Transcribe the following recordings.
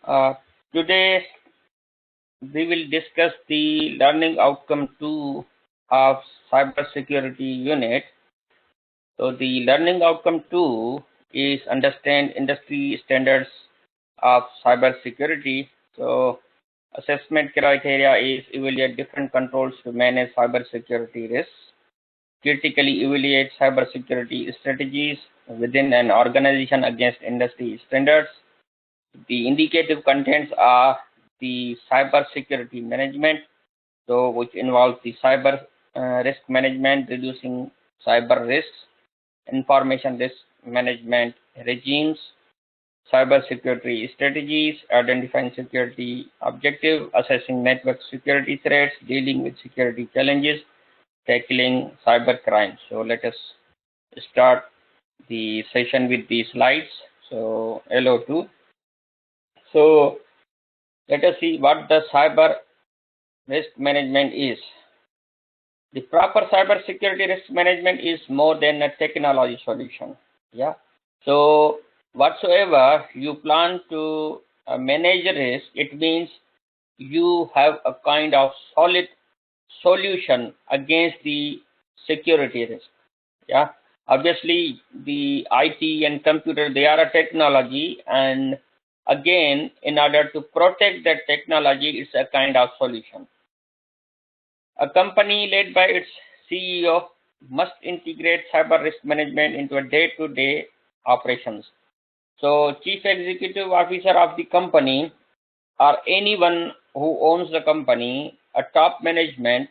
Uh, Today we will discuss the learning outcome 2 of cybersecurity unit. So the learning outcome 2 is understand industry standards of cybersecurity. So assessment criteria is evaluate different controls to manage cybersecurity risks, critically evaluate cybersecurity strategies within an organization against industry standards. The indicative contents are the cyber security management, so which involves the cyber risk management, reducing cyber risks, information risk management regimes, cyber security strategies, identifying security objective, assessing network security threats, dealing with security challenges, tackling cyber crime. So let us start the session with the slides. So LO2. So let us see what the cyber risk management is. The proper cyber security risk management is more than a technology solution. Yeah. So whatsoever you plan to manage risk, it means you have a kind of solid solution against the security risk. Yeah. Obviously, the IT and computer, they are a technology, and again, in order to protect that technology, it's a kind of solution. A company led by its CEO must integrate cyber risk management into a day-to-day operations. So, chief executive officer of the company or anyone who owns the company, a top management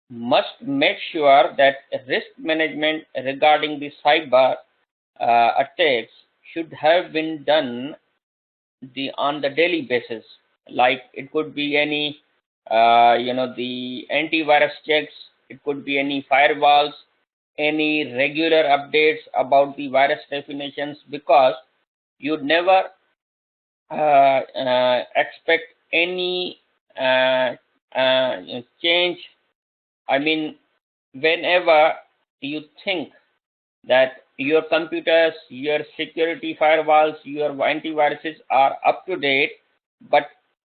must make sure that risk management regarding the cyber attacks should have been done on the daily basis. Like it could be any the antivirus checks, it could be any firewalls, any regular updates about the virus definitions, because you'd never expect any change. I mean, whenever you think that your computers, your security firewalls, your antiviruses are up to date, but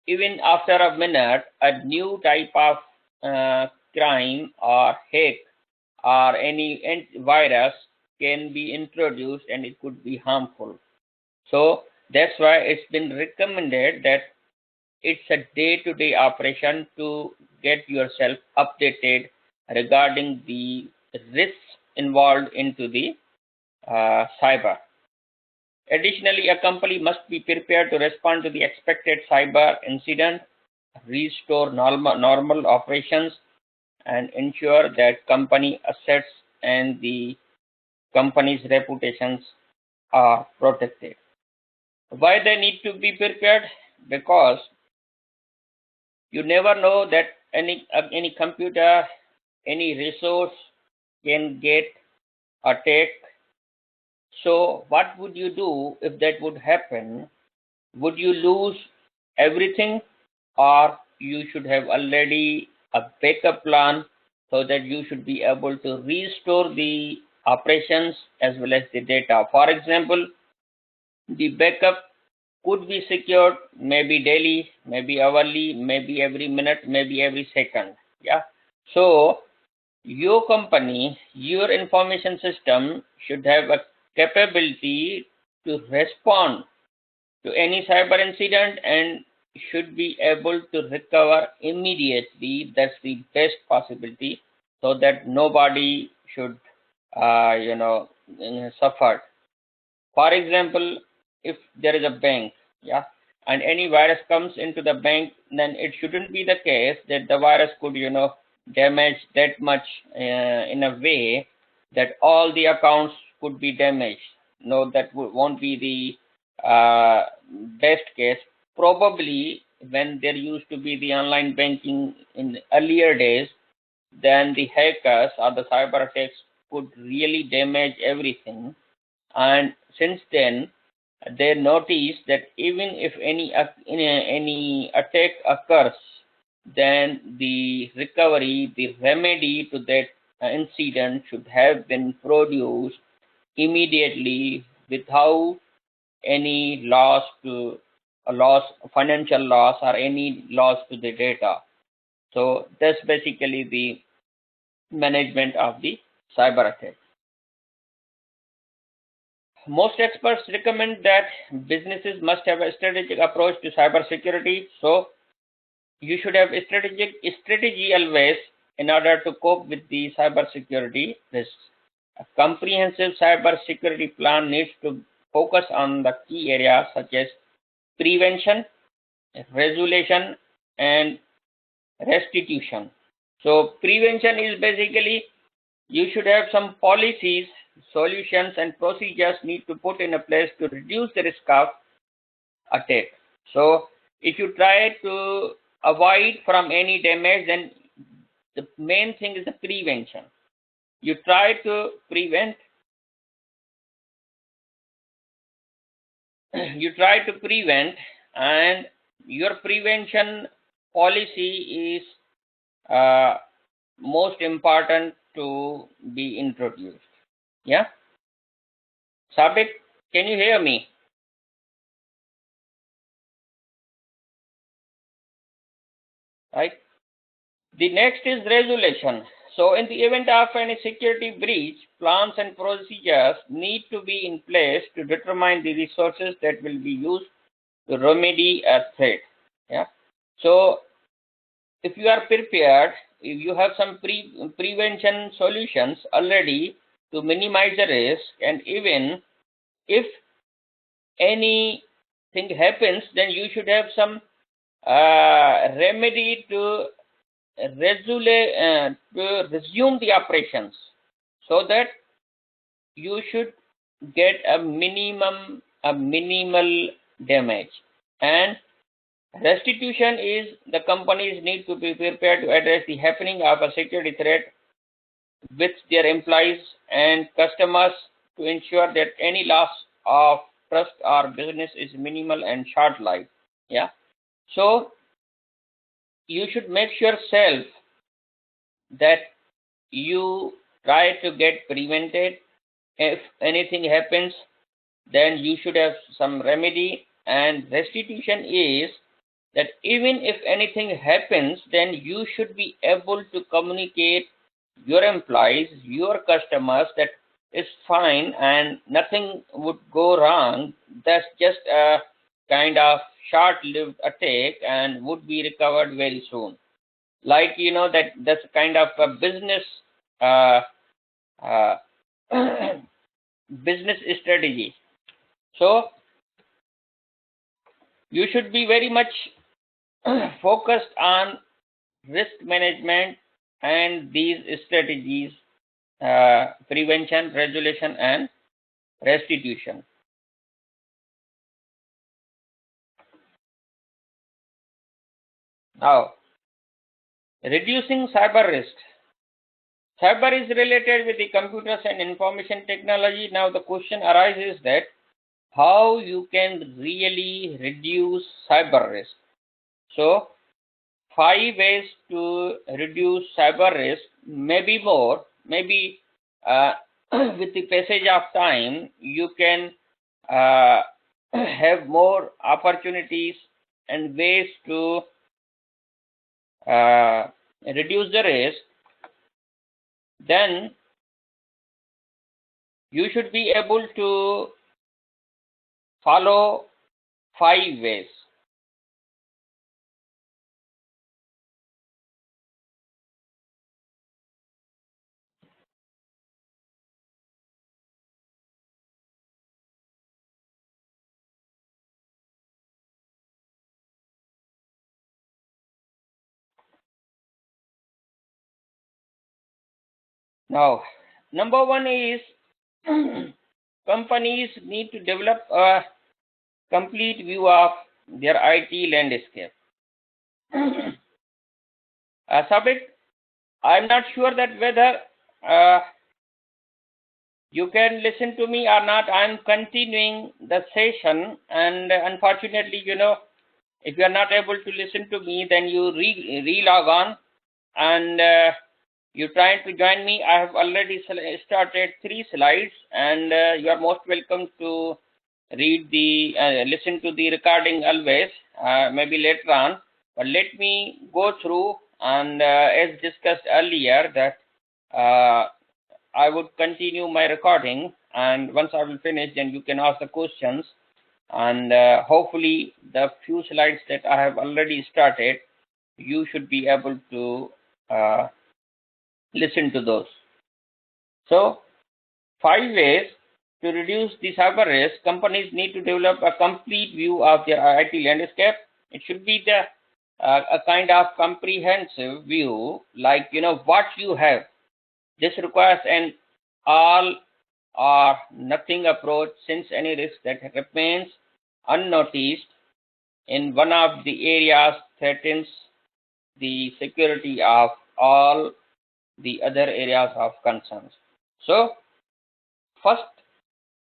even after a minute, a new type of crime or hack or any virus can be introduced and it could be harmful. So that's why it's been recommended that it's a day-to-day operation to get yourself updated regarding the risks involved into the cyber. Additionally, a company must be prepared to respond to the expected cyber incident, restore normal operations, and ensure that company assets and the company's reputations are protected. Why they need to be prepared? Because you never know that any computer, any resource can get attacked. So what would you do if that would happen? Would you lose everything, or you should have already a backup plan so that you should be able to restore the operations as well as the data? For example, the backup could be secured maybe daily, maybe hourly, maybe every minute, maybe every second. Yeah. So your company, your information system should have a capability to respond to any cyber incident and should be able to recover immediately. That's the best possibility, so that nobody should suffer. For example, if there is a bank, yeah, and any virus comes into the bank, then it shouldn't be the case that the virus could damage that much in a way that all the accounts could be damaged. No, that won't be the best case. Probably when there used to be the online banking in earlier days, then the hackers or the cyber attacks could really damage everything. And since then, they noticed that even if any attack occurs, then the recovery, the remedy to that incident should have been produced immediately without any loss to a loss, financial loss, or any loss to the data. So that's basically the management of the cyber attack. Most experts recommend that businesses must have a strategic approach to cybersecurity. So you should have a strategy always in order to cope with the cybersecurity risks. A comprehensive cybersecurity plan needs to focus on the key areas such as prevention, resolution, and restitution. So prevention is basically you should have some policies, solutions, and procedures need to put in a place to reduce the risk of attack. So if you try to avoid from any damage, then the main thing is the prevention. You try to prevent and your prevention policy is most important to be introduced. Yeah, Sabit, can you hear me? Right. The next is resolution. So in the event of any security breach, plans and procedures need to be in place to determine the resources that will be used to remedy a threat. Yeah. So if you are prepared, if you have some prevention solutions already to minimize the risk, and even if anything happens, then you should have some remedy to resume the operations, so that you should get a minimal damage. And restitution is the companies need to be prepared to address the happening of a security threat with their employees and customers to ensure that any loss of trust or business is minimal and short-lived. Yeah. So you should make sure self that you try to get prevented. If anything happens, then you should have some remedy. And restitution is that even if anything happens, then you should be able to communicate your employees, your customers, that is fine and nothing would go wrong. That's just a kind of short-lived attack and would be recovered very soon. Like, that's kind of a business uh, uh, business strategy. So you should be very much focused on risk management and these strategies, prevention, resolution, and restitution. Now, reducing cyber risk. Cyber is related with the computers and information technology. Now the question arises that how you can really reduce cyber risk. So 5 ways to reduce cyber risk, maybe more, maybe with the passage of time you can have more opportunities and ways to reduce the risk. Then you should be able to follow 5 ways. Now, number one is companies need to develop a complete view of their IT landscape. Sabit, I'm not sure that whether you can listen to me or not. I'm continuing the session, and unfortunately, if you are not able to listen to me, then you re-log on and you try to join me. I have already started 3 slides, and you are most welcome to listen to the recording always, maybe later on. But let me go through, and as discussed earlier, that I would continue my recording, and once I will finish, then you can ask the questions, and hopefully the few slides that I have already started, you should be able to listen to those. So, 5 ways to reduce the cyber risk. Companies need to develop a complete view of their IT landscape. It should be a kind of comprehensive view, like what you have. This requires an all or nothing approach, since any risk that remains unnoticed in one of the areas threatens the security of all the other areas of concerns. So, first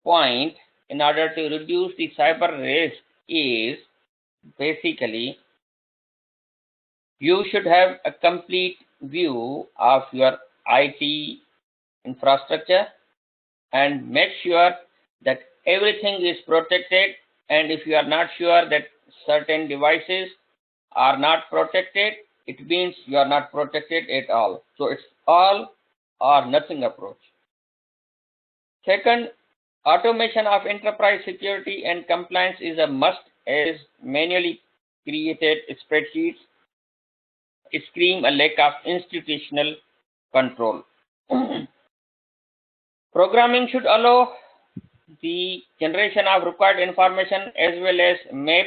point in order to reduce the cyber risk is basically you should have a complete view of your IT infrastructure and make sure that everything is protected, and if you are not sure that certain devices are not protected, it means you are not protected at all. So it's all or nothing approach. Second, automation of enterprise security and compliance is a must, as manually created spreadsheets scream a lack of institutional control. Programming should allow the generation of required information as well as map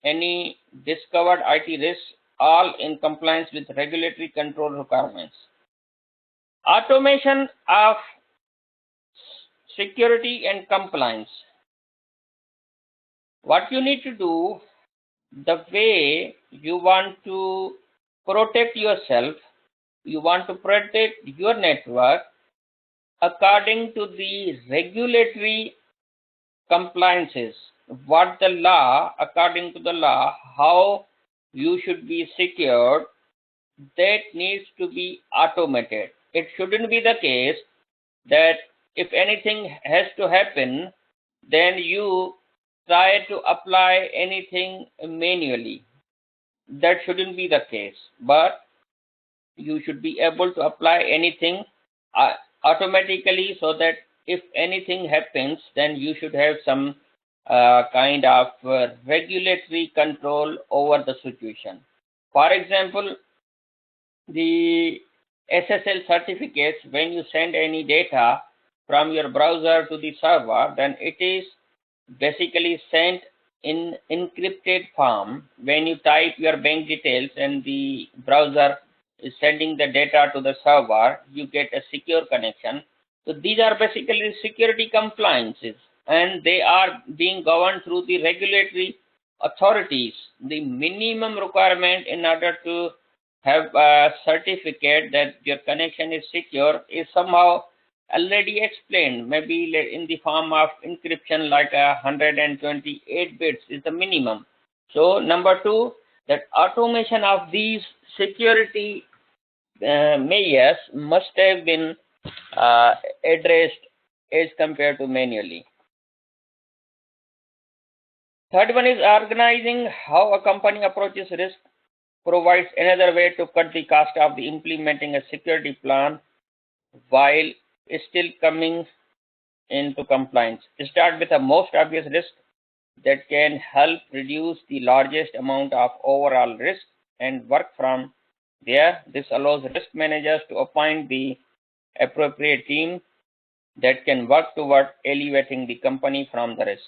any discovered IT risks, all in compliance with regulatory control requirements. Automation of security and compliance. What you need to do, the way you want to protect yourself, you want to protect your network according to the regulatory compliances. What the law, according to the law, how you should be secured, that needs to be automated. It shouldn't be the case that if anything has to happen, then you try to apply anything manually. That shouldn't be the case, but you should be able to apply anything automatically, so that if anything happens, then you should have some kind of regulatory control over the situation. For example, the SSL certificates, when you send any data from your browser to the server, then it is basically sent in encrypted form. When you type your bank details and the browser is sending the data to the server, you get a secure connection. So these are basically security compliances, and they are being governed through the regulatory authorities. The minimum requirement in order to have a certificate that your connection is secure is somehow already explained, maybe in the form of encryption, like 128 bits is the minimum. So number two, that automation of these security measures must have been addressed as compared to manually. Third one is organizing how a company approaches risk provides another way to cut the cost of the implementing a security plan while still coming into compliance. Start with the most obvious risk that can help reduce the largest amount of overall risk and work from there. This allows risk managers to appoint the appropriate team that can work toward elevating the company from the risk.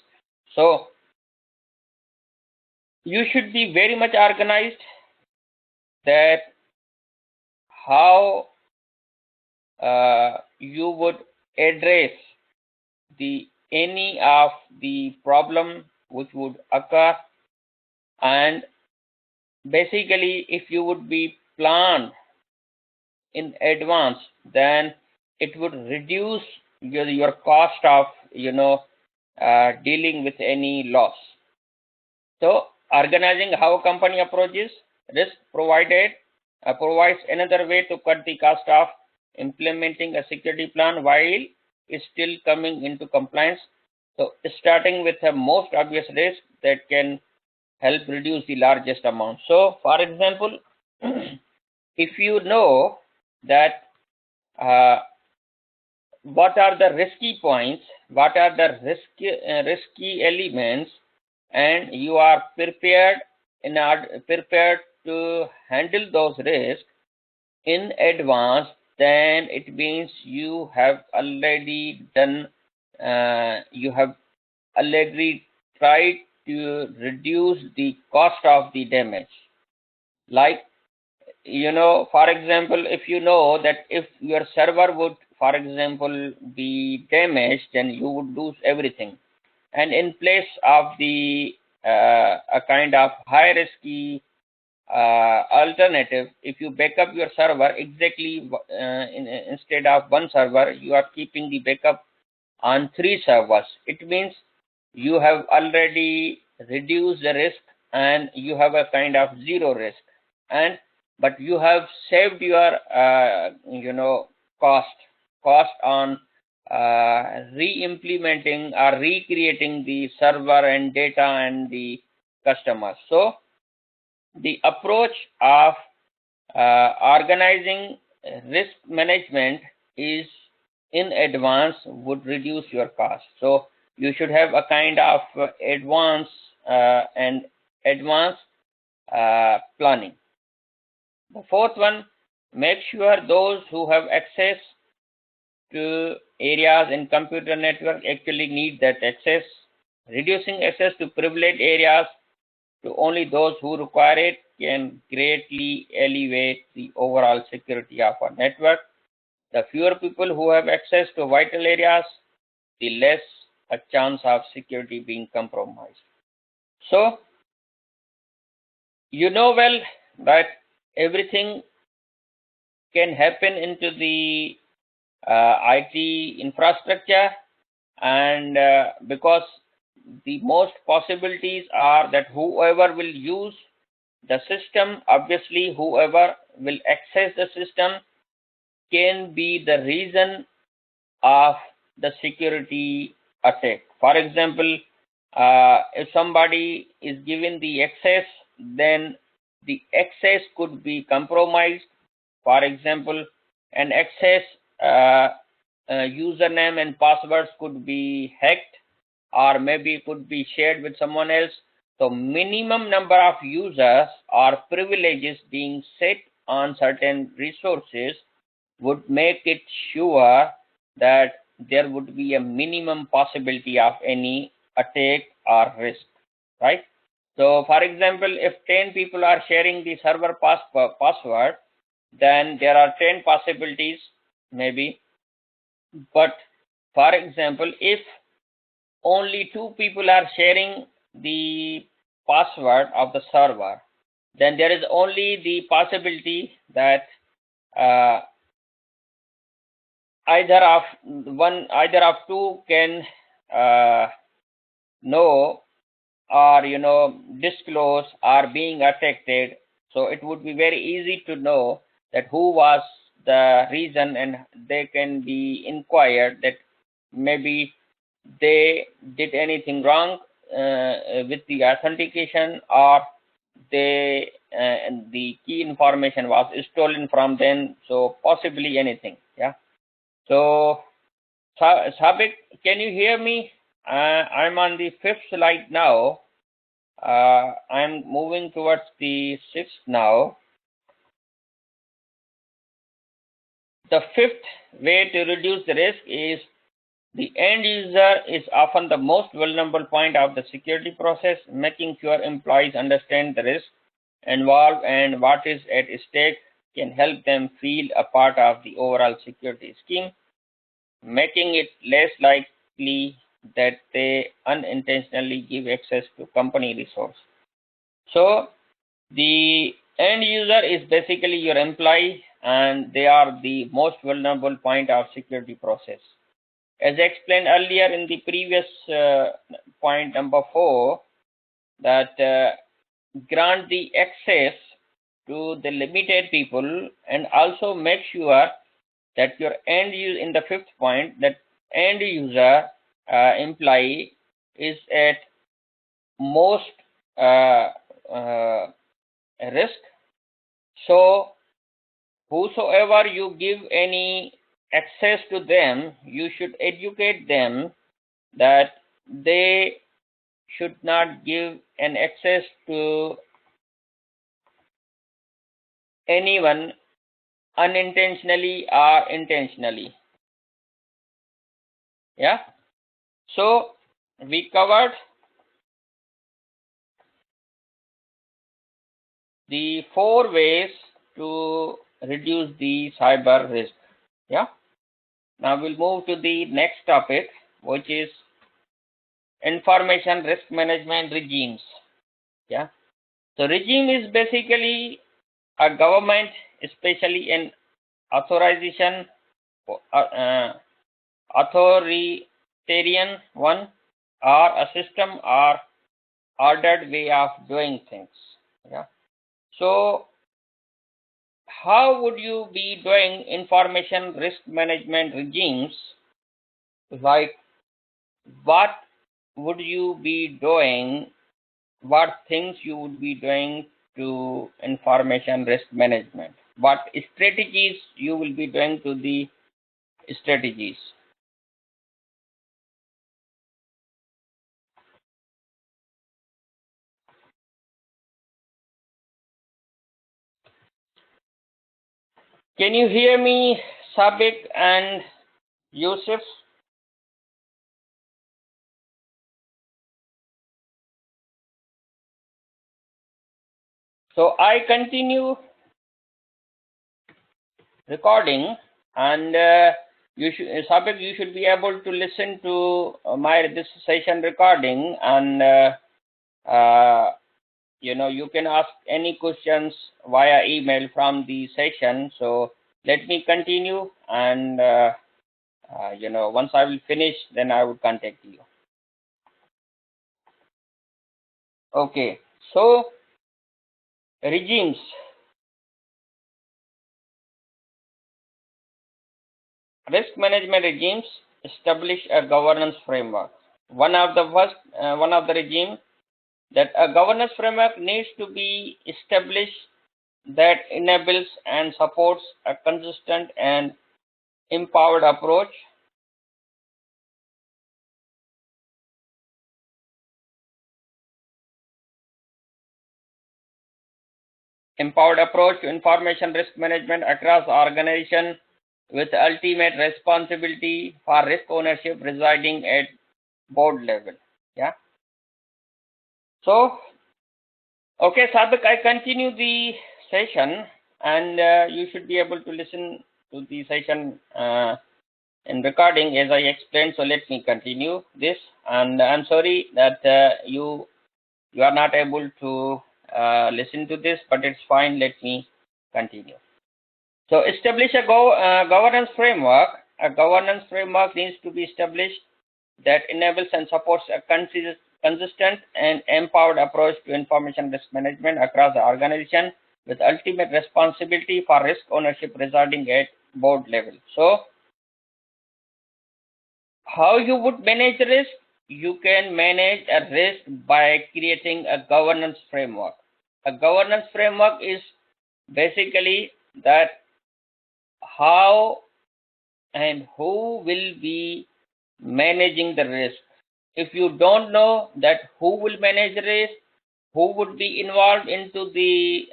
So you should be very much organized that how you would address any of the problem which would occur, and basically if you would be planned in advance, then it would reduce your cost of dealing with any loss. So organizing how a company approaches risk provides another way to cut the cost of implementing a security plan while still coming into compliance. So starting with the most obvious risk that can help reduce the largest amount. So for example, if you know that what are the risky points, what are the risky elements, and you are prepared to handle those risks in advance, then it means you have already done, you have already tried to reduce the cost of the damage. Like, for example, if you know that if your server would, for example, be damaged, then you would lose everything. And in place of the a kind of high risky alternative, if you back up your server exactly instead of one server, you are keeping the backup on 3 servers. It means you have already reduced the risk and you have a kind of zero risk, and but you have saved your cost on re-implementing or recreating the server and data and the customers. So the approach of organizing risk management is in advance would reduce your cost. So you should have a kind of advanced planning. The fourth one, make sure those who have access to areas in computer network actually need that access. Reducing access to privileged areas to only those who require it can greatly elevate the overall security of our network. The fewer people who have access to vital areas, the less a chance of security being compromised. So, you know well that everything can happen into the IT infrastructure, and because the most possibilities are that whoever will use the system, obviously whoever will access the system can be the reason of the security attack. For example, if somebody is given the access, then the access could be compromised. For example, an access username and passwords could be hacked, or maybe could be shared with someone else. So minimum number of users or privileges being set on certain resources would make it sure that there would be a minimum possibility of any attack or risk, right? So for example, if 10 people are sharing the server password, then there are 10 possibilities maybe. But for example, if only 2 people are sharing the password of the server, then there is only the possibility that uh, either of two can know or disclose or being affected. So it would be very easy to know that who was the reason, and they can be inquired that maybe they did anything wrong with the authentication, or they and the key information was stolen from them. So possibly anything. Yeah. So Sabik, can you hear me? I'm on the 5th slide now. I'm moving towards the 6th now. The 5th way to reduce the risk is the end user is often the most vulnerable point of the security process. Making sure employees understand the risk involved and what is at stake can help them feel a part of the overall security scheme, making it less likely that they unintentionally give access to company resource. So the end user is basically your employee, and they are the most vulnerable point of security process. As explained earlier in the previous point number 4, that grant the access to the limited people, and also make sure that your end user, in the 5th point, that end user employee is at most uh, uh, risk. So whosoever you give any access to them, you should educate them that they should not give an access to anyone unintentionally or intentionally. Yeah. So we covered the 4 ways to reduce the cyber risk. Yeah. Now we'll move to the next topic, which is information risk management regimes. Yeah. So regime is basically a government, especially an authorization, authoritarian one, or a system or ordered way of doing things. Yeah. So how would you be doing information risk management regimes? Like what would you be doing? What things you would be doing to information risk management? What strategies you will be doing to the strategies? Can you hear me, Sabik and Yusuf? So I continue recording, and you should, Sabik, you should be able to listen to my this session recording, and you can ask any questions via email from the session. So let me continue, and once I will finish, then I will contact you. Okay. So regimes. Risk management regimes establish a governance framework. One of the regime that a governance framework needs to be established that enables and supports a consistent and empowered approach to information risk management across the organization, with ultimate responsibility for risk ownership residing at board level. Yeah. So, okay, Sadak, I continue the session, and you should be able to listen to the session in recording as I explained. So let me continue this, and I'm sorry that you are not able to listen to this, but it's fine. Let me continue. So establish a governance framework. A governance framework needs to be established that enables and supports a consistent and empowered approach to information risk management across the organization, with ultimate responsibility for risk ownership residing at board level. So how you would manage risk? You can manage a risk by creating a governance framework. A governance framework is basically that how and who will be managing the risk. If you don't know that who will manage the risk, who would be involved into the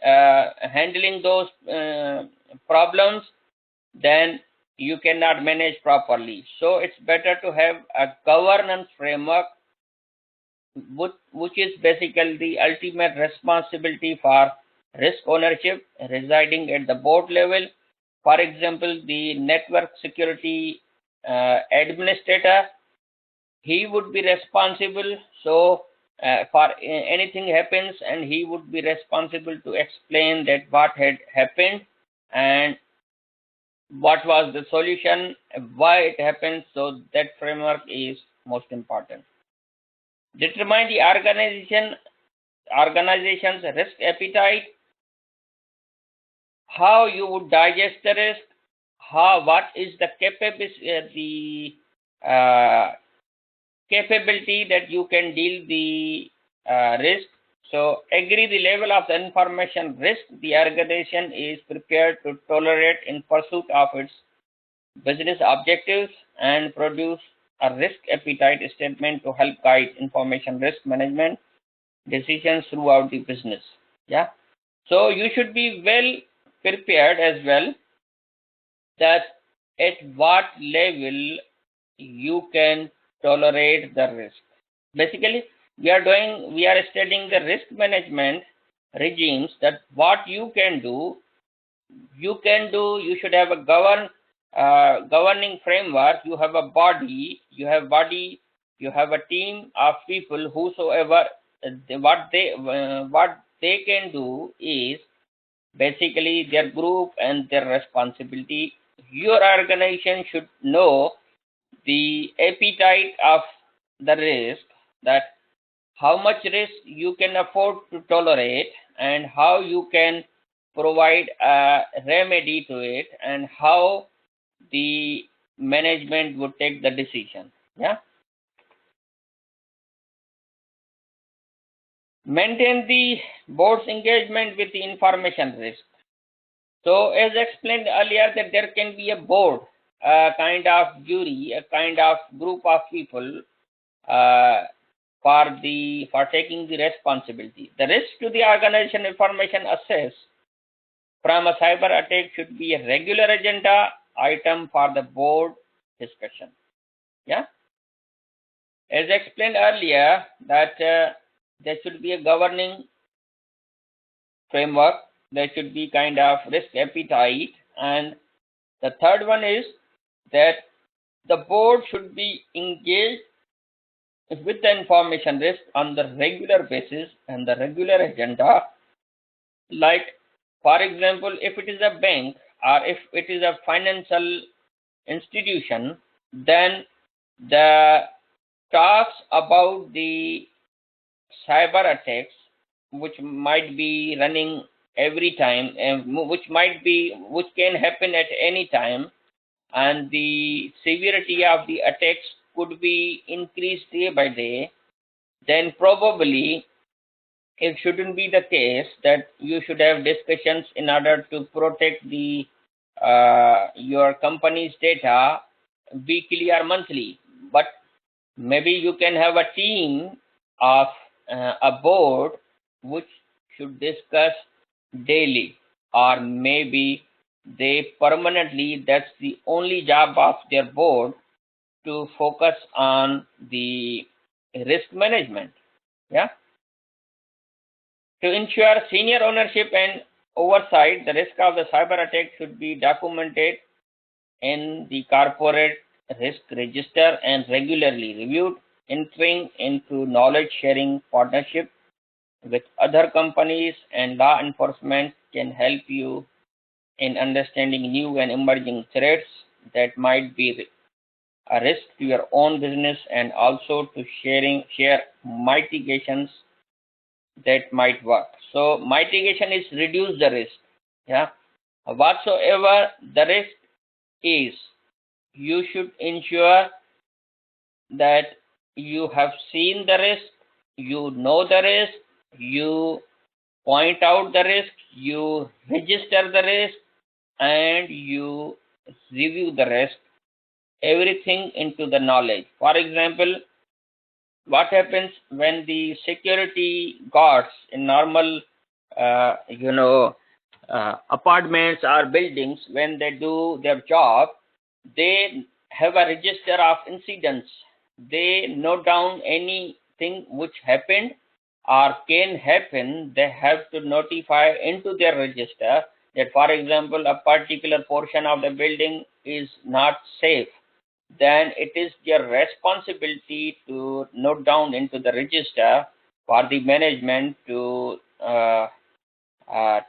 handling those problems, then you cannot manage properly. So it's better to have a governance framework, which is basically the ultimate responsibility for risk ownership residing at the board level. For example, the network security administrator, he would be responsible. So for anything happens, and he would be responsible to explain that what had happened and what was the solution, why it happened. So that framework is most important. Determine the organization's risk appetite, how you would digest the risk, what is the capability, capability that you can deal the risk. So agree the level of the information risk the organization is prepared to tolerate in pursuit of its business objectives and produce a risk appetite statement to help guide information risk management decisions throughout the business. Yeah. So you should be well prepared as well that at what level you can tolerate the risk. Basically, we are studying the risk management regimes that what you can do, you should have a governing framework, you have a body, you have a team of people whosoever, what they can do is basically their group and their responsibility. Your organization should know the appetite of the risk, that how much risk you can afford to tolerate and how you can provide a remedy to it and how the management would take the decision. Yeah. Maintain the board's engagement with the information risk. So as explained earlier that there can be a board, a kind of jury, a kind of group of people uh, for taking the responsibility. The risk to the organization information access from a cyber attack should be a regular agenda item for the board discussion. Yeah. As explained earlier that there should be a governing framework, there should be kind of risk appetite, and the third one is that the board should be engaged with the information risk on the regular basis and the regular agenda. Like, for example, if it is a bank or if it is a financial institution, then the talks about the cyber attacks, which might be running every time and which can happen at any time, and the severity of the attacks could be increased day by day, then probably it shouldn't be the case that you should have discussions in order to protect the your company's data weekly or monthly, but maybe you can have a team of a board which should discuss daily, or maybe they permanently, that's the only job of their board, to focus on the risk management. Yeah. To ensure senior ownership and oversight, the risk of the cyber attack should be documented in the corporate risk register and regularly reviewed. Entering into knowledge sharing partnership with other companies and law enforcement can help you in understanding new and emerging threats that might be a risk to your own business, and also to share mitigations that might work. So mitigation is reduce the risk. Yeah. Whatsoever the risk is, you should ensure that you have seen the risk, you know the risk, you point out the risk, you register the risk, and you review the risk, everything into the knowledge. For example, what happens when the security guards in normal apartments or buildings, when they do their job, they have a register of incidents. They note down anything which happened or can happen. They have to notify into their register that, for example, a particular portion of the building is not safe. Then it is their responsibility to note down into the register for the management to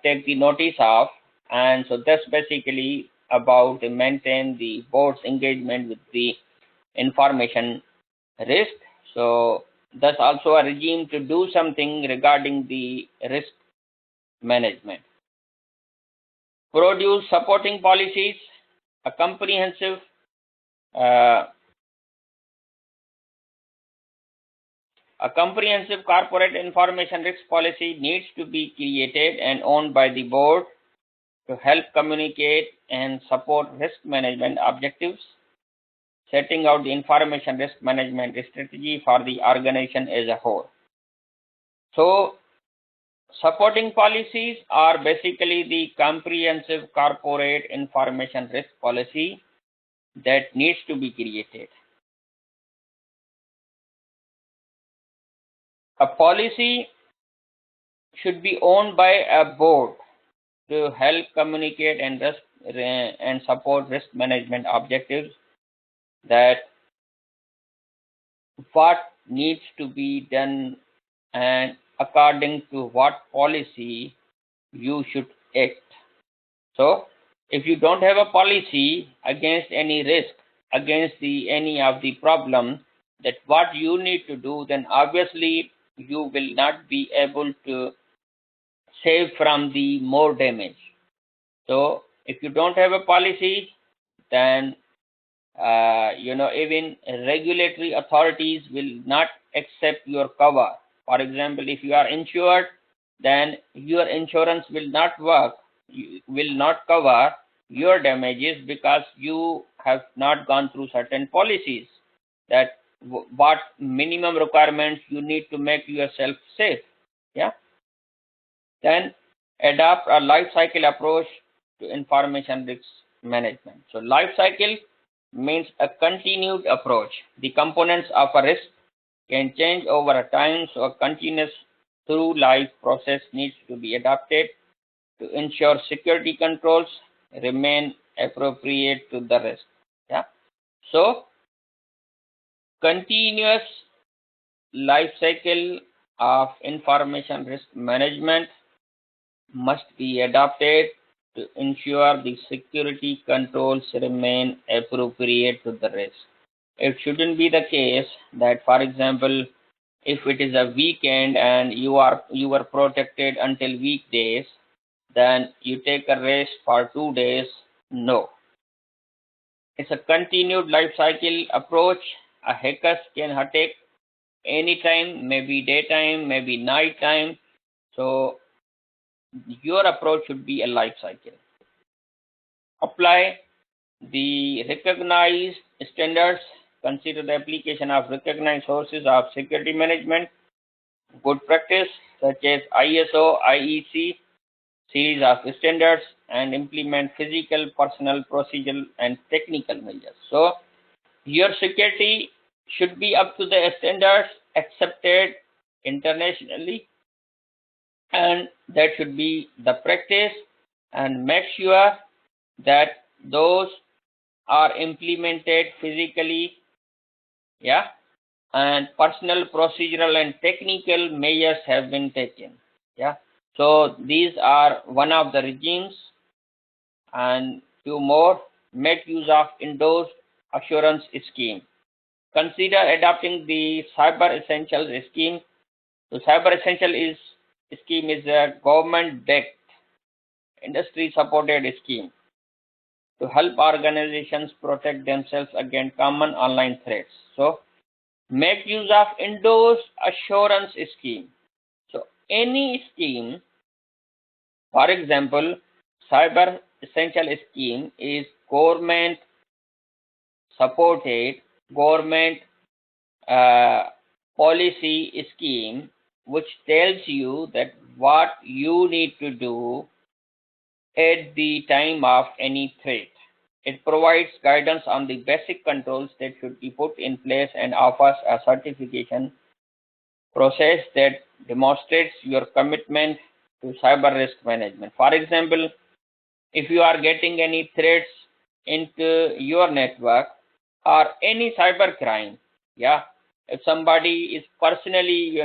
take the notice of. And so that's basically about to maintain the board's engagement with the information risk. So that's also a regime to do something regarding the risk management. Produce supporting policies, a comprehensive A comprehensive corporate information risk policy needs to be created and owned by the board to help communicate and support risk management objectives, setting out the information risk management strategy for the organization as a whole. So, supporting policies are basically the comprehensive corporate information risk policy that needs to be created. A policy should be owned by a board to help communicate and support risk management objectives, that what needs to be done and according to what policy you should act. So if you don't have a policy against any risk, against any of the problem, that what you need to do, then obviously you will not be able to save from the more damage. So if you don't have a policy, then even regulatory authorities will not accept your cover. For example, if you are insured, then your insurance will not cover your damages because you have not gone through certain policies, that what minimum requirements you need to make yourself safe. Yeah. Then adopt a life cycle approach to information risk management. So life cycle means a continued approach. The components of a risk can change over a time, so a continuous through life process needs to be adopted to ensure security controls remain appropriate to the risk. Yeah. So continuous life cycle of information risk management must be adopted to ensure the security controls remain appropriate to the risk. It shouldn't be the case that, for example, if it is a weekend and you were protected until weekdays, then you take a rest for 2 days. No. It's a continued life cycle approach. A hacker can attack anytime, maybe daytime, maybe nighttime. So your approach should be a life cycle. Apply the recognized standards. Consider the application of recognized sources of security management, good practice such as ISO, IEC series of standards, and implement physical, personal, procedural, and technical measures. So your security should be up to the standards accepted internationally, and that should be the practice, and make sure that those are implemented physically, yeah, and personal, procedural, and technical measures have been taken. Yeah. So these are one of the regimes, and few more. Make use of endorsed assurance scheme. Consider adopting the Cyber Essentials scheme. The Cyber Essentials scheme is a government-backed, industry-supported scheme to help organizations protect themselves against common online threats. So make use of endorsed assurance scheme. So any scheme, for example, Cyber Essential scheme is government supported, government policy scheme, which tells you that what you need to do at the time of any threat. It provides guidance on the basic controls that should be put in place and offers a certification process that demonstrates your commitment to cyber risk management. For example, if you are getting any threats into your network or any cyber crime, yeah, if somebody is personally,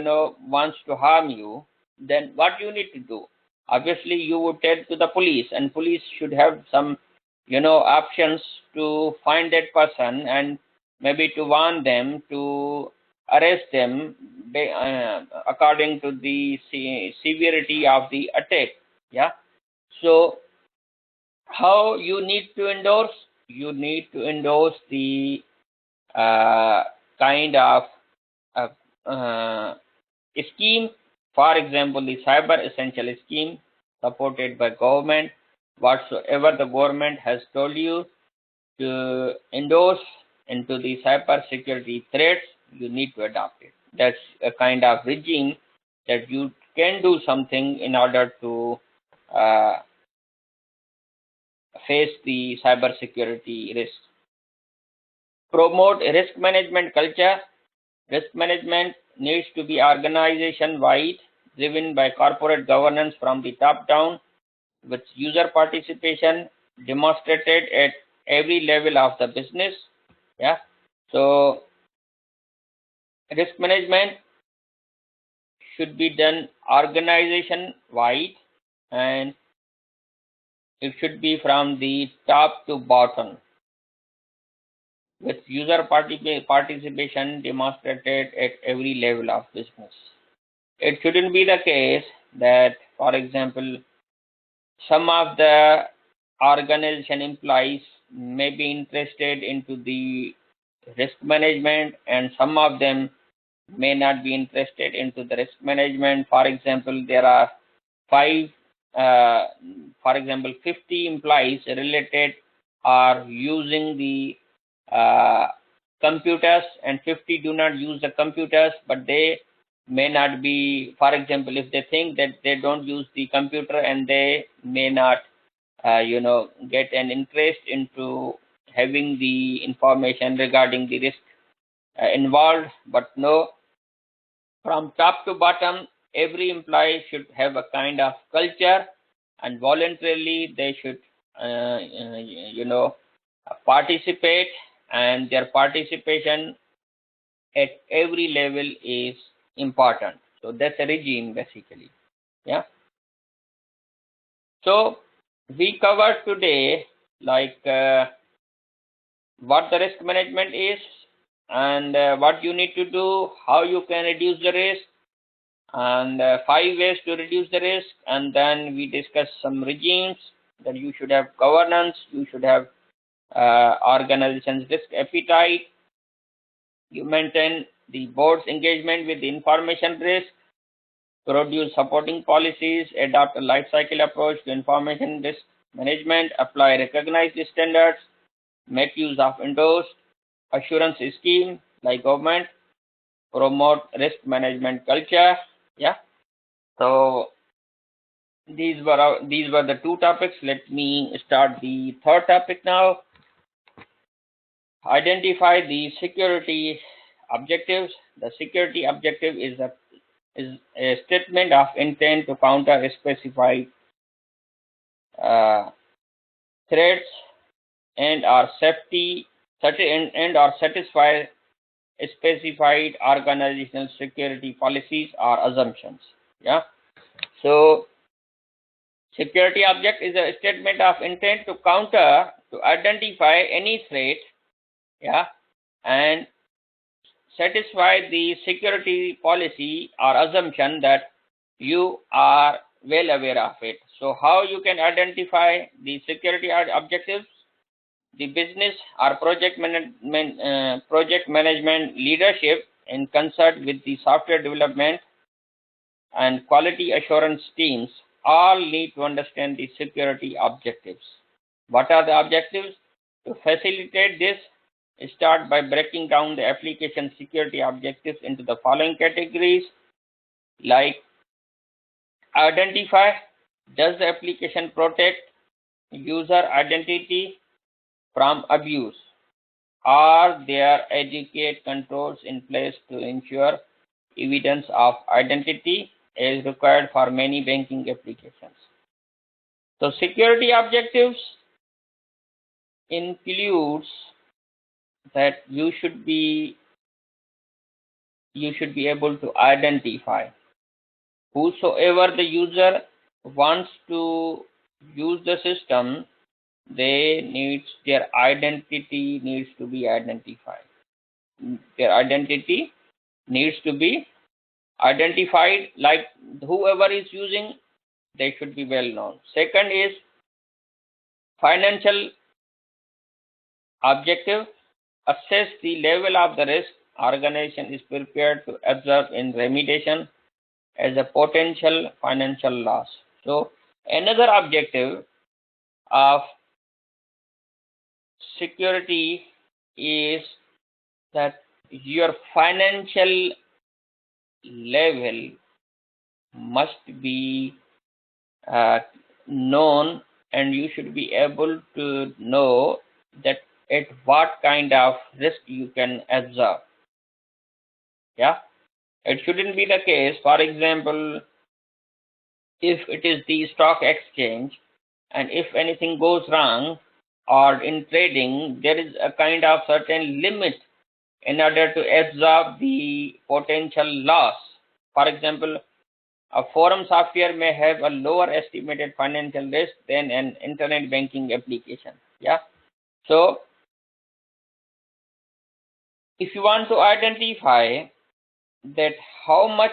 wants to harm you, then what you need to do? Obviously, you would tell to the police, and police should have some, options to find that person and maybe to warn them, to arrest them according to the severity of the attack. Yeah. So how you need to endorse? You need to endorse the kind of scheme, for example, the cyber essential scheme supported by government. Whatsoever the government has told you to endorse into the cyber security threats, you need to adopt it. That's a kind of regime that you can do something in order to uh, face the cyber security risk. Promote risk management culture. Risk management needs to be organization-wide, driven by corporate governance from the top down, with user participation demonstrated at every level of the business. Yeah. So risk management should be done organization-wide, and it should be from the top to bottom, with user participation demonstrated at every level of business. It shouldn't be the case that, for example, some of the organization employees may be interested into the risk management and some of them may not be interested into the risk management. For example, there are five, for example, 50 employees related are using the computers and 50 do not use the computers, but they may not be, for example, if they think that they don't use the computer and they may not get an interest into having the information regarding the risk involved. But no, from top to bottom, every employee should have a kind of culture, and voluntarily they should participate, and their participation at every level is important. So that's a regime basically. Yeah. So we covered today like what the risk management is, and what you need to do, how you can reduce the risk, and 5 ways to reduce the risk. And then we discuss some regimes that you should have governance, you should have organization's risk appetite, you maintain the board's engagement with the information risk, produce supporting policies, adopt a life cycle approach to information risk management, apply recognized standards, make use of endorsed assurance scheme like government, promote risk management culture. Yeah. So these were the 2 topics. Let me start the 3rd topic now. Identify the security objectives. The security objective is a statement of intent to counter a specified threats and or satisfy specified organizational security policies or assumptions. Yeah. So security object is a statement of intent to identify any threat, yeah, and satisfy the security policy or assumption that you are well aware of it. So how you can identify the security objectives? The business or project management leadership, in concert with the software development and quality assurance teams, all need to understand the security objectives. What are the objectives? To facilitate this, start by breaking down the application security objectives into the following categories, like identify, does the application protect user identity from abuse? Are there adequate controls in place to ensure evidence of identity is required for many banking applications? So security objectives includes that you should be able to identify whosoever the user wants to use the system, their identity needs to be identified. Their identity needs to be identified, like whoever is using, they should be well known. Second is financial objective, assess the level of the risk organization is prepared to absorb in remediation as a potential financial loss. So another objective of security is that your financial level must be uh, known, and you should be able to know that at what kind of risk you can absorb. Yeah, it shouldn't be the case. For example, if it is the stock exchange, and if anything goes wrong or in trading, there is a kind of certain limit in order to absorb the potential loss. For example, a forum software may have a lower estimated financial risk than an internet banking application. Yeah. So if you want to identify that how much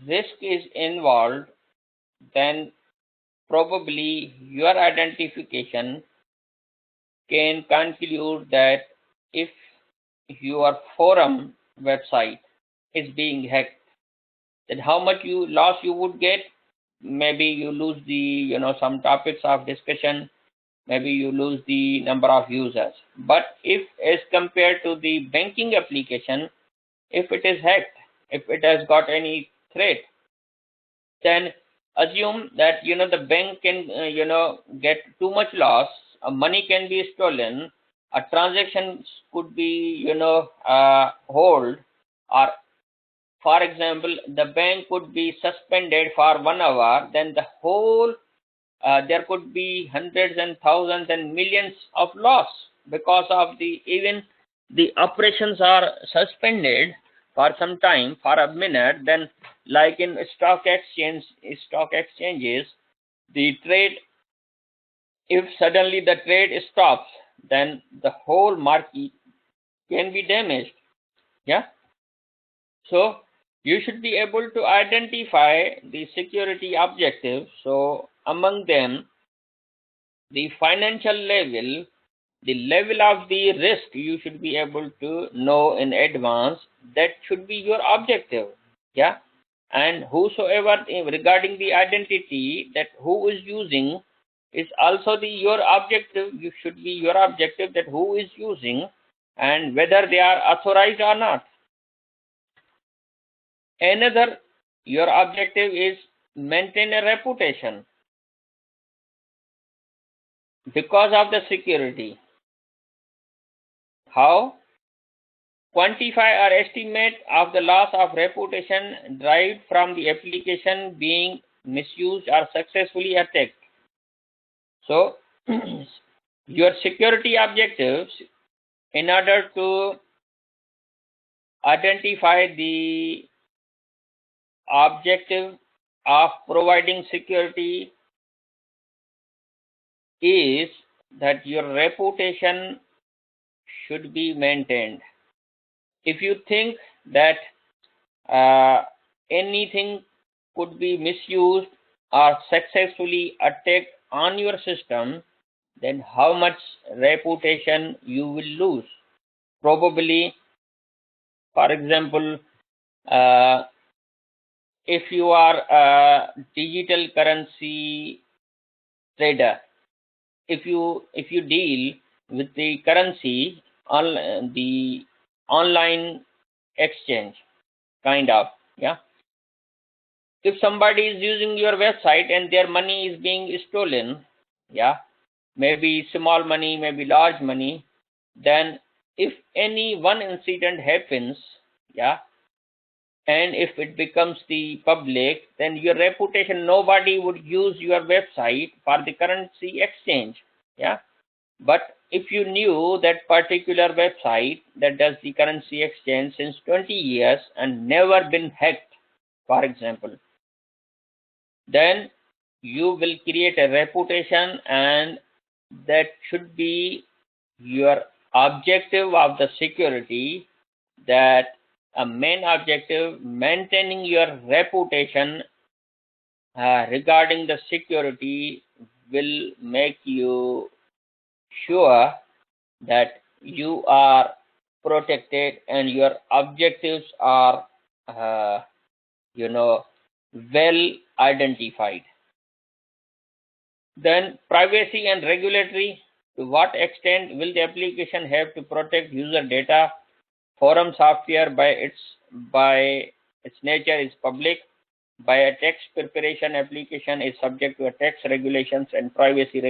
risk is involved, then probably your identification can conclude that if your forum website is being hacked, then how much loss you would get. Maybe you lose the some topics of discussion, maybe you lose the number of users. But if as compared to the banking application, if it is hacked, if it has got any threat, then assume that the bank can get too much loss, money can be stolen, a transaction could be hold, or for example the bank could be suspended for 1 hour, then the whole there could be hundreds and thousands and millions of loss because of the even the operations are suspended for some time, for a minute. Then like in stock exchanges, the trade, if suddenly the trade stops, then the whole market can be damaged. Yeah. So you should be able to identify the security objectives. So among them, the financial level, the level of the risk, you should be able to know in advance. That should be your objective. Yeah. And whosoever, regarding the identity, that who is using is also your objective. You should be your objective, that who is using and whether they are authorized or not. Another, your objective is maintain a reputation because of the security. How? Quantify or estimate of the loss of reputation derived from the application being misused or successfully attacked. So your security objectives, in order to identify the objective of providing security, is that your reputation should be maintained. If you think that anything could be misused or successfully attacked on your system, then how much reputation you will lose? Probably, for example, if you are a digital currency trader, if you deal with the currency on the online exchange, kind of, yeah. If somebody is using your website and their money is being stolen, yeah, maybe small money, maybe large money, then if any one incident happens, yeah, and if it becomes the public, then your reputation, nobody would use your website for the currency exchange. Yeah. But if you knew that particular website that does the currency exchange since 20 years and never been hacked, for example, then you will create a reputation, and that should be your objective of the security, that a main objective, maintaining your reputation regarding the security, will make you sure that you are protected and your objectives are well identified. Then privacy and regulatory. To what extent will the application have to protect user data? Forum software by its nature is public. By a text preparation application is subject to a text regulations and privacy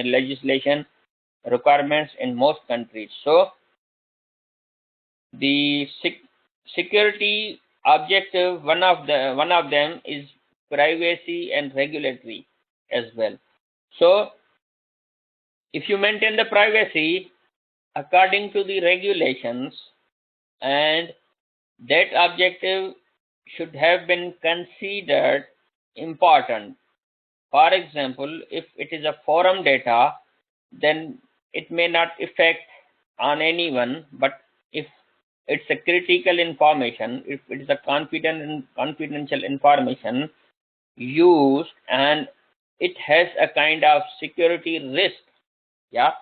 legislation requirements in most countries. So the security objective, one of them is privacy and regulatory as well. So if you maintain the privacy according to the regulations, and that objective should have been considered important. For example, if it is a forum data, then it may not affect on anyone, but if it's a critical information, if it is a confidential information used and it has a kind of security risk, yeah,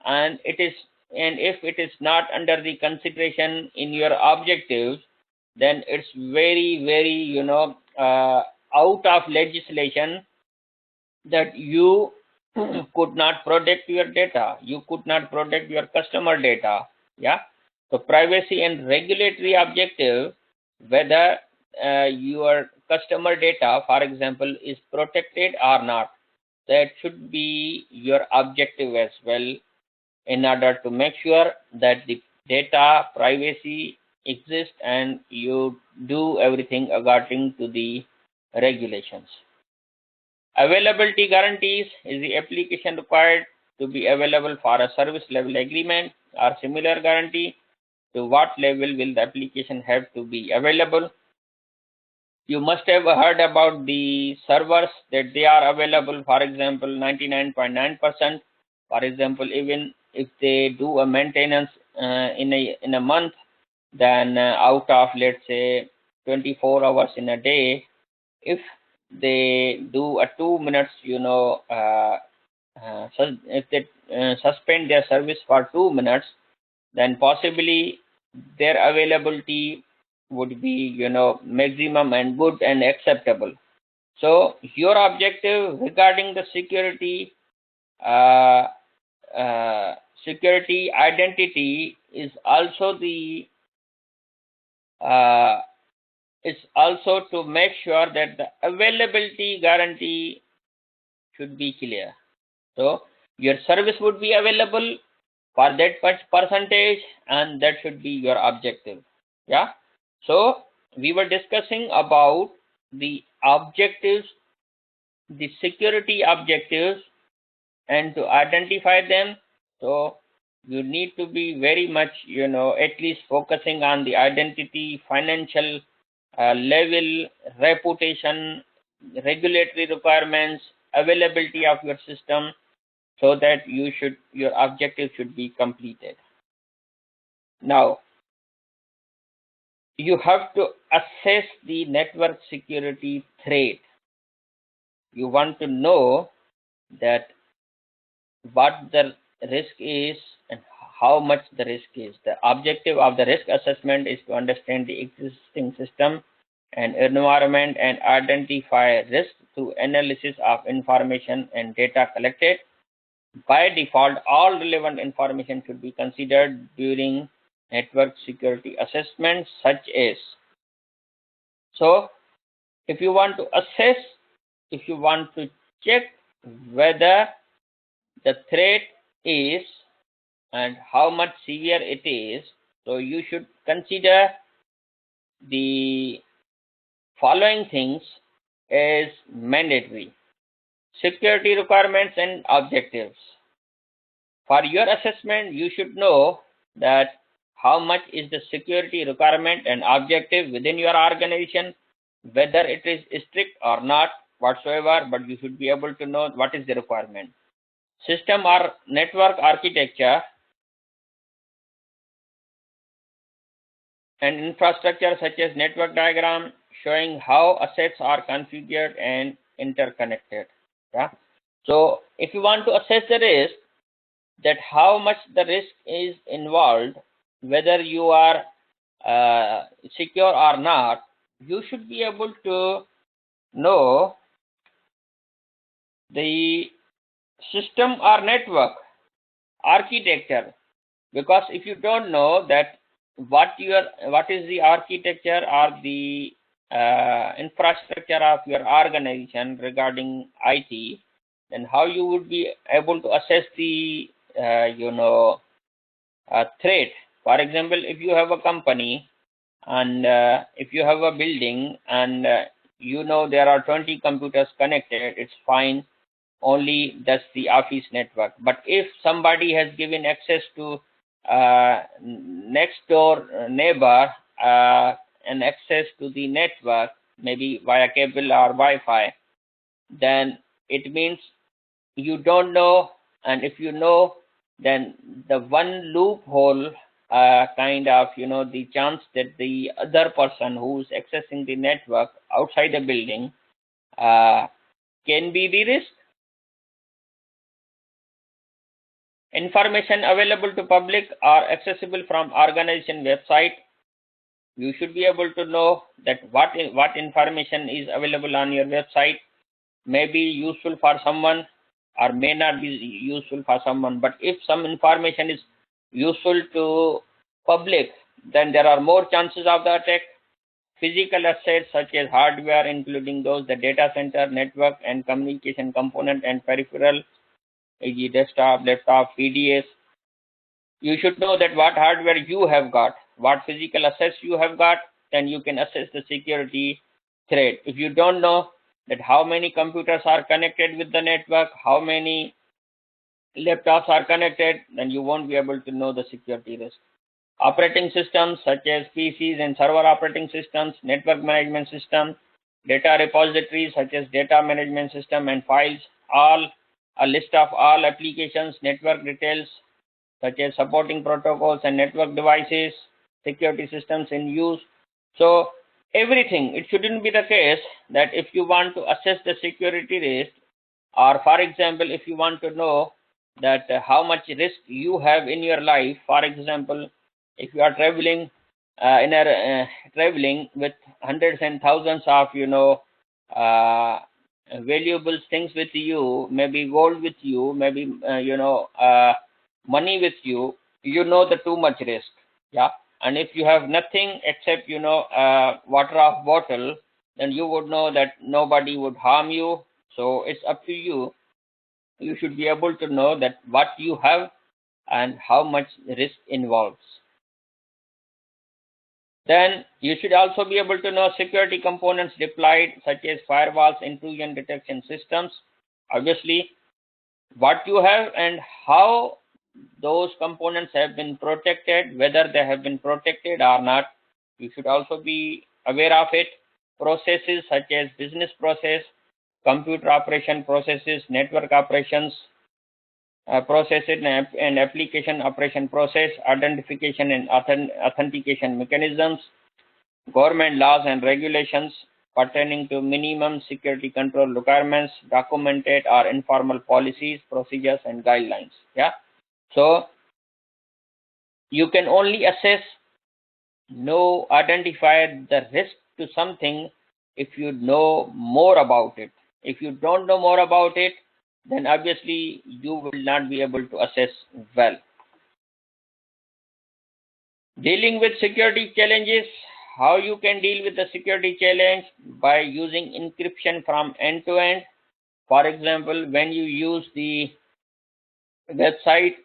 and if it is not under the consideration in your objectives, then it's very out of legislation that you could not protect your data, you could not protect your customer data. Yeah, so privacy and regulatory objective, whether your customer data, for example, is protected or not, that should be your objective as well, in order to make sure that the data privacy exists and you do everything according to the regulations. Availability guarantees. Is the application required to be available for a service level agreement or similar guarantee? To what level will the application have to be available? You must have heard about the servers, that they are available, for example, 99.9%. For example, even if they do a maintenance in a month, then out of, let's say, 24 hours in a day, if they do a 2 minutes, if they suspend their service for 2 minutes, then possibly their availability would be maximum and good and acceptable. So your objective regarding the security security identity is also to make sure that the availability guarantee should be clear. So your service would be available for that much percentage, and that should be your objective. Yeah, so we were discussing about the objectives, the security objectives, and to identify them. So you need to be very much at least focusing on the identity, financial level, reputation, regulatory requirements, availability of your system, so that your objective should be completed. Now you have to assess the network security threat. You want to know that what the risk is and how much the risk is. The objective of the risk assessment is to understand the existing system and environment and identify risk through analysis of information and data collected. By default, all relevant information should be considered during network security assessment, such as, so if you want to assess, if you want to check whether the threat is and how much severe it is, so you should consider the following things as mandatory: security requirements and objectives. For your assessment, you should know that how much is the security requirement and objective within your organization, whether it is strict or not whatsoever, but you should be able to know what is the requirement. System or network architecture and infrastructure, such as network diagram showing how assets are configured and interconnected. Yeah. So if you want to assess the risk, that how much the risk is involved, whether you are secure or not, you should be able to know the system or network architecture, because if you don't know that what is the architecture or the infrastructure of your organization regarding IT, then how you would be able to assess the threat. For example, if you have a company and if you have a building and there are 20 computers connected, it's fine, only that's the office network. But if somebody has given access to next door neighbor and access to the network, maybe via cable or Wi-Fi, then it means you don't know, and if you know, then the one loophole kind of the chance that the other person who's accessing the network outside the building can be the risk. Information available to public or accessible from organization website. You should be able to know that what information is available on your website may be useful for someone or may not be useful for someone. But if some information is useful to public, then there are more chances of the attack. Physical assets such as hardware, including those the data center, network and communication component and peripheral, e.g. desktop, laptop, PDS. You should know that what hardware you have got, what physical assets you have got, then you can assess the security threat. If you don't know that how many computers are connected with the network, how many laptops are connected, then you won't be able to know the security risk. Operating systems such as PCs and server operating systems, network management system, data repositories such as data management system and files, a list of all applications, network details such as supporting protocols and network devices, security systems in use. So everything, it shouldn't be the case that if you want to assess the security risk, or for example, if you want to know that how much risk you have in your life, for example, if you are traveling traveling with hundreds and thousands of valuable things with you, maybe gold with you, maybe money with you, the too much risk. Yeah. And if you have nothing except water of bottle, then you would know that nobody would harm you. So it's up to you. You should be able to know that what you have and how much risk involves. Then you should also be able to know security components deployed, such as firewalls, intrusion detection systems. Obviously, what you have and how those components have been protected, whether they have been protected or not. You should also be aware of it. Processes such as business process, computer operation processes, network operations processes and application operation process, identification and authentication mechanisms, government laws and regulations pertaining to minimum security control requirements, documented or informal policies, procedures and guidelines. Yeah. So you can only identify the risk to something if you know more about it. If you don't know more about it, then obviously you will not be able to assess well. Dealing with security challenges. How you can deal with the security challenge? By using encryption from end to end. For example, when you use the website,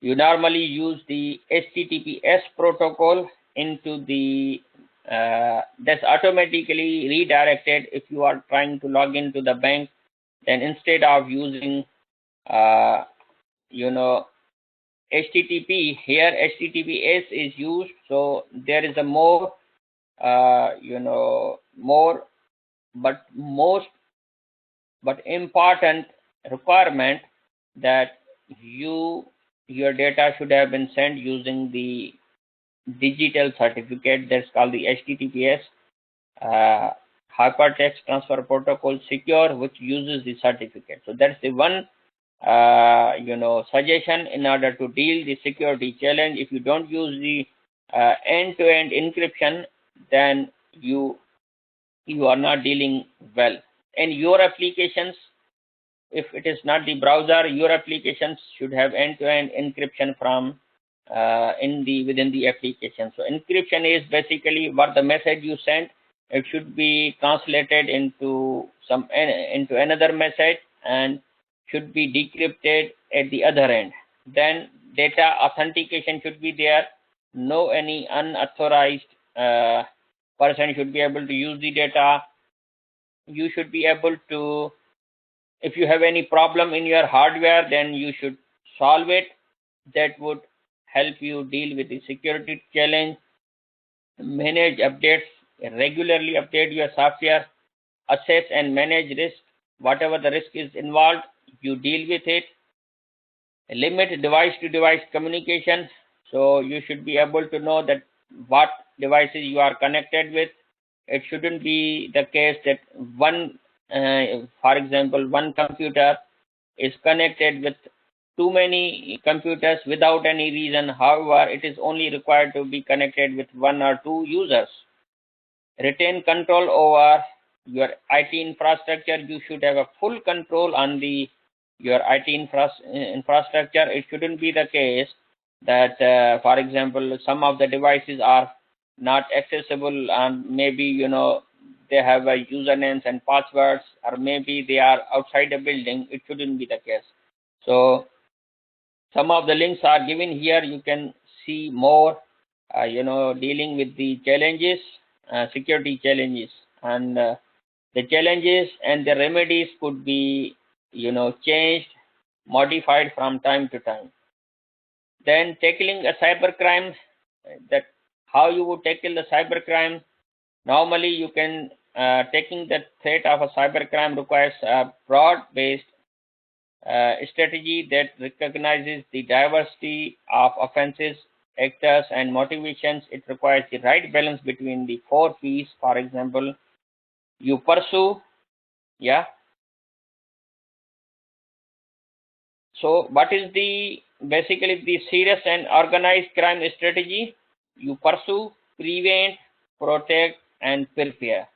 you normally use the HTTPS protocol into the that's automatically redirected if you are trying to log into the bank. Then instead of using HTTP, here HTTPS is used. So there is a more but important requirement that your data should have been sent using the digital certificate, that's called the HTTPS hypertext transfer protocol secure, which uses the certificate. So that's the one suggestion in order to deal the security challenge. If you don't use the end-to-end encryption, then you are not dealing well. And your applications, if it is not the browser, your applications should have end-to-end encryption from within the application. So encryption is basically what the message you sent, it should be translated into another message and should be decrypted at the other end. Then data authentication should be there. No any unauthorized person should be able to use the data. You should be able to, if you have any problem in your hardware, then you should solve it. That would help you deal with the security challenge. Manage updates, regularly update your software, assess and manage risk. Whatever the risk is involved, you deal with it. Limit device to device communication. So you should be able to know that what devices you are connected with. It shouldn't be the case that for example, one computer is connected with too many computers without any reason. However, it is only required to be connected with one or two users. Retain control over your IT infrastructure. You should have a full control on your IT infrastructure. It shouldn't be the case that, for example, some of the devices are not accessible and maybe they have usernames and passwords, or maybe they are outside the building. It shouldn't be the case. So some of the links are given here. You can see more dealing with the challenges, security challenges, and the challenges and the remedies could be changed, modified from time to time. Then tackling a cybercrime, that how you would tackle the cybercrime. Normally you can taking the threat of a cybercrime requires a broad-based strategy that recognizes the diversity of offenses, actors, and motivations. It requires the right balance between the 4 P's. For example, you pursue, yeah. So what is basically the serious and organized crime strategy? You pursue, prevent, protect, and prepare.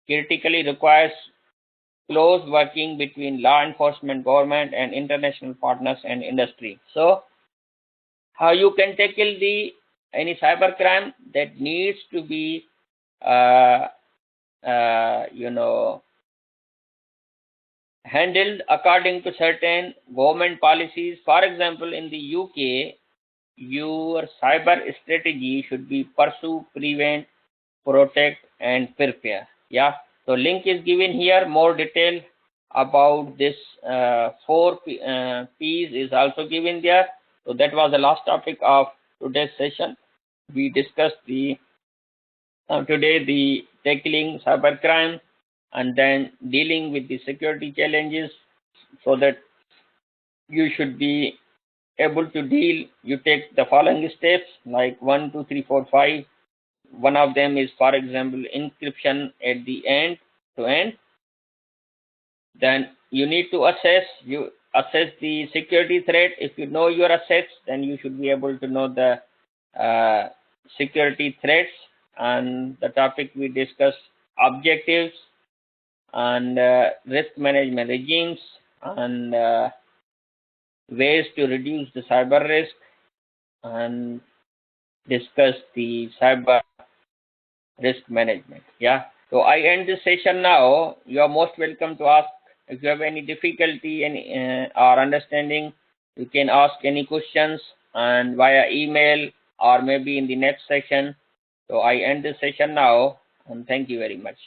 Critically requires close working between law enforcement, government, and international partners and industry. So how you can tackle any cybercrime? That needs to be handled according to certain government policies. For example, in the UK, your cyber strategy should be pursue, prevent, protect, and prepare. Yeah. So link is given here. More detail about this 4 P's is also given there. So that was the last topic of today's session. We discussed today the tackling cybercrime and then dealing with the security challenges, so that you should be able to deal. You take the following steps like 1, 2, 3, 4, 5. One of them is, for example, encryption at the end to end. Then you need to assess the security threat. If you know your assets, then you should be able to know the security threats. And the topic we discussed, objectives and risk management regimes, and ways to reduce the cyber risk, and discuss the cyber risk management. Yeah. So I end this session now. You are most welcome to ask if you have any difficulty or understanding. You can ask any questions and via email or maybe in the next session. So I end this session now, and thank you very much.